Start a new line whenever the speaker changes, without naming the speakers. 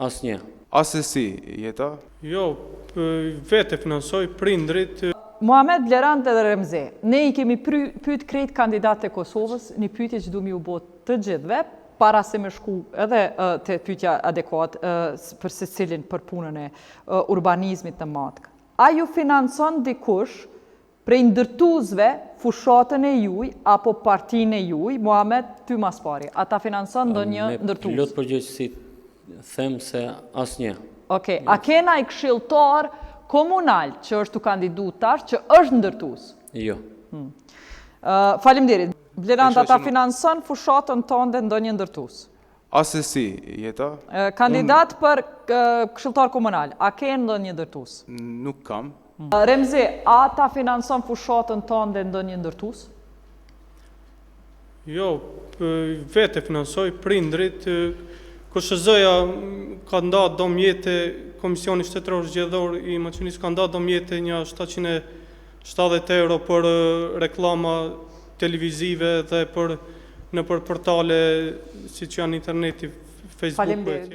asnjë.
Ase si jeta?
Jo, vete finansoj prindrit.
Muhamet, Blerand edhe Remzi, ne I kemi pyet krejt kandidatë e Kosovës, një pyetje që du mi u bot të gjithve, para se me shku edhe të pyetja adekuat për se cilin për punën e urbanizmit në matkë. A ju financon dikush prej ndërtuesve fushatën e juj apo partinë e juj, Muhamet, ty mas pari, a ta financon ndonjë ndërtues?
Me plot përgjegjësi them se asnjë.
Okej, a kena I këshilltar komunal që është të kandidu tash, që është ndërtues?
Jo.
Faleminderit. Blerand, a ta financon fushatën tënde ndonjë ndërtues?
Ase si jeta?
Kandidat për këshilltar komunal, a ke ndonjë ndërtues?
Nuk kam.
Remzi, a ta financon fushatën tënde ndonjë ndërtues?
Jo, vete finansoj prindrit. KSZ-ja ka nda domjete, Komisioni Shtetëror Zgjedhor I Maqedonisë ka nda domjete një 770 euro për reklama televizive dhe në për portale si që janë interneti, Facebook.